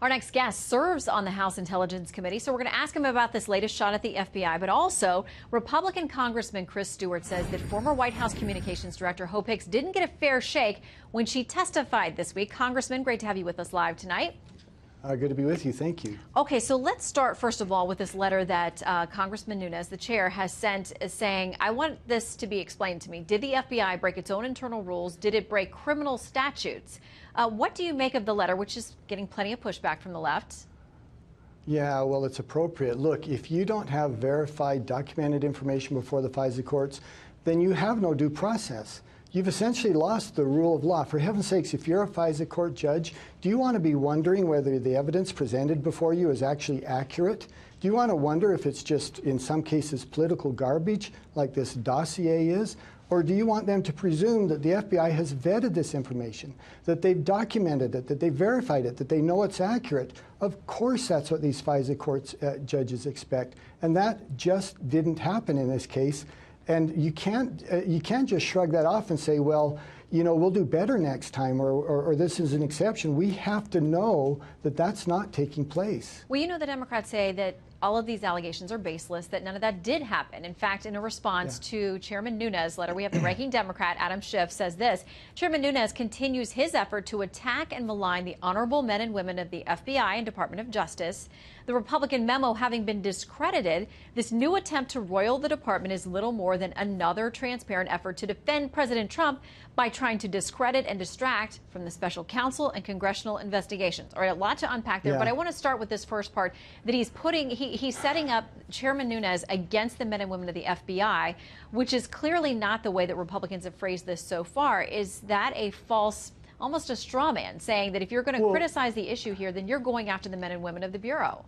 Our next guest serves on the House Intelligence Committee, so we're going to ask him about this latest shot at the FBI. But also, Republican Congressman Chris Stewart says that former White House Communications Director Hope Hicks didn't get a fair shake when she testified this week. Congressman, great to have you with us live tonight. Good to be with you. Thank you. Okay, so let's start, first of all, with this letter that Congressman Nunes, the chair, has sent saying, I want this to be explained to me. Did the FBI break its own internal rules? Did it break criminal statutes? What do you make of the letter, which is getting plenty of pushback from the left? Yeah, well, it's appropriate. Look, if you don't have verified, documented information before the FISA courts, then you have no due process. You've essentially lost the rule of law. For heaven's sakes, if you're a FISA court judge, do you want to be wondering whether the evidence presented before you is actually accurate? Do you want to wonder if it's just, in some cases, political garbage, like this dossier is? Or do you want them to presume that the FBI has vetted this information, that they've documented it, that they've verified it, that they know it's accurate? Of course, that's what these FISA court judges expect. And that just didn't happen in this case. And you can't just shrug that off and say, well, you know, we'll do better next time, or this is an exception. We have to know that that's not taking place. Well, you know, the Democrats say that all of these allegations are baseless, that none of that did happen. In fact, in a response to Chairman Nunes' letter, we have the ranking Democrat, Adam Schiff, says this. Chairman Nunes continues his effort to attack and malign the honorable men and women of the FBI and Department of Justice. The Republican memo having been discredited, this new attempt to roil the department is little more than another transparent effort to defend President Trump by trying to discredit and distract from the special counsel and congressional investigations. All right, a lot to unpack there, but I want to start with this first part, that he's setting up Chairman Nunes against the men and women of the FBI, which is clearly not the way that Republicans have phrased this so far. Is that a false, almost a straw man, saying that if you're going to criticize the issue here, then you're going after the men and women of the Bureau?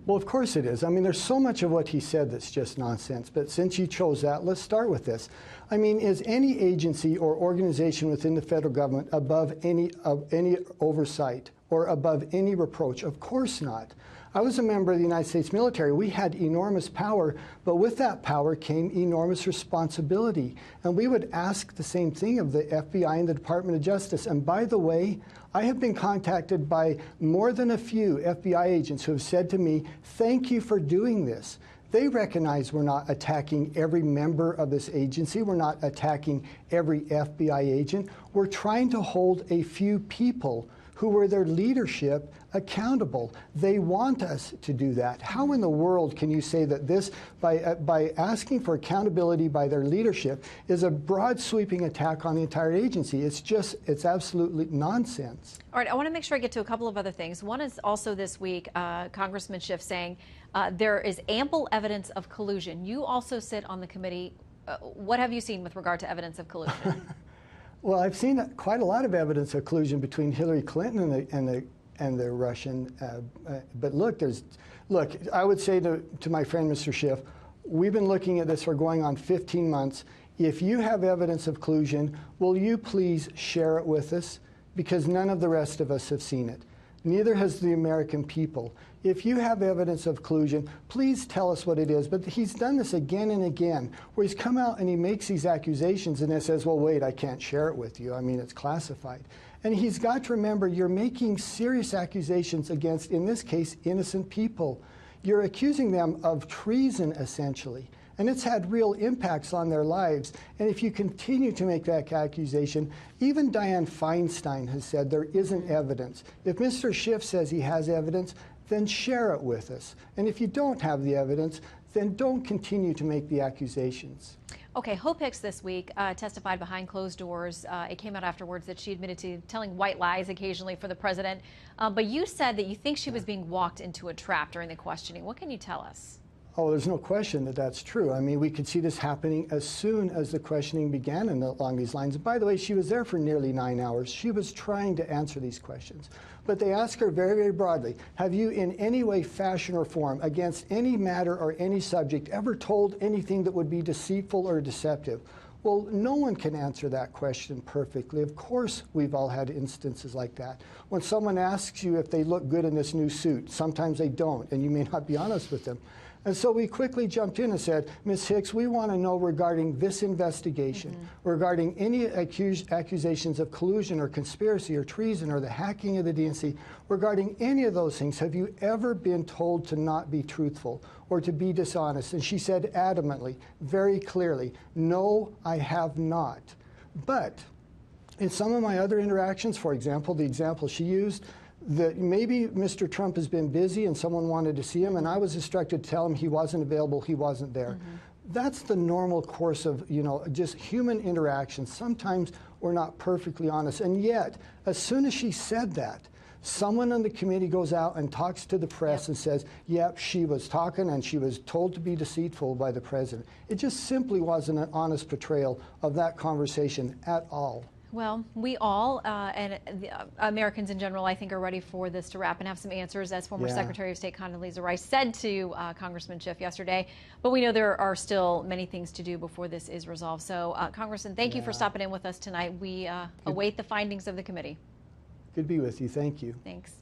Well, of course it is. I mean, there's so much of what he said that's just nonsense. But since you chose that, let's start with this. I mean, is any agency or organization within the federal government above any oversight or above any reproach? Of course not. I was a member of the United States military. We had enormous power, but with that power came enormous responsibility. And we would ask the same thing of the FBI and the Department of Justice. And by the way, I have been contacted by more than a few FBI agents who have said to me, thank you for doing this. They recognize we're not attacking every member of this agency. We're not attacking every FBI agent. We're trying to hold a few people who were their leadership accountable. They want us to do that. How in the world can you say that this, by asking for accountability by their leadership, is a broad sweeping attack on the entire agency? It's absolutely nonsense. All right, I want to make sure I get to a couple of other things. One is also this week, Congressman Schiff saying there is ample evidence of collusion. You also sit on the committee. What have you seen with regard to evidence of collusion? Well, I've seen quite a lot of evidence of collusion between Hillary Clinton and the Russian. But look, I would say to my friend, Mr. Schiff, we've been looking at this for going on 15 months. If you have evidence of collusion, will you please share it with us? Because none of the rest of us have seen it. Neither has the American people. If you have evidence of collusion, please tell us what it is. But he's done this again and again, where he's come out and he makes these accusations and then says, well, wait, I can't share it with you. I mean, it's classified. And he's got to remember, you're making serious accusations against, in this case, innocent people. You're accusing them of treason, essentially. And it's had real impacts on their lives. And if you continue to make that accusation, even Dianne Feinstein has said there isn't evidence. If Mr. Schiff says he has evidence, then share it with us. And if you don't have the evidence, then don't continue to make the accusations. Okay, Hope Hicks this week testified behind closed doors. It came out afterwards that she admitted to telling white lies occasionally for the president. But you said that you think she was being walked into a trap during the questioning. What can you tell us? Oh, there's no question that that's true. I mean, we could see this happening as soon as the questioning began along these lines. And by the way, she was there for nearly 9 hours. She was trying to answer these questions. But they asked her very, very broadly, have you in any way, fashion, or form against any matter or any subject ever told anything that would be deceitful or deceptive? Well, no one can answer that question perfectly. Of course, we've all had instances like that. When someone asks you if they look good in this new suit, sometimes they don't, and you may not be honest with them. And so we quickly jumped in and said, Ms. Hicks, we want to know regarding this investigation, regarding any accusations of collusion or conspiracy or treason or the hacking of the DNC, regarding any of those things, have you ever been told to not be truthful or to be dishonest? And she said adamantly, very clearly, no, I have not. But in some of my other interactions, for example, the example she used, that maybe Mr. Trump has been busy and someone wanted to see him, and I was instructed to tell him he wasn't available, he wasn't there. That's the normal course of, just human interaction. Sometimes we're not perfectly honest, and yet, as soon as she said that, someone on the committee goes out and talks to the press and says, yep, she was talking and she was told to be deceitful by the president. It just simply wasn't an honest portrayal of that conversation at all. Well, we all, and Americans in general, I think, are ready for this to wrap and have some answers, as former Secretary of State Condoleezza Rice said to Congressman Schiff yesterday. But we know there are still many things to do before this is resolved. So, Congressman, thank you for stopping in with us tonight. We await the findings of the committee. Good to be with you. Thank you. Thanks.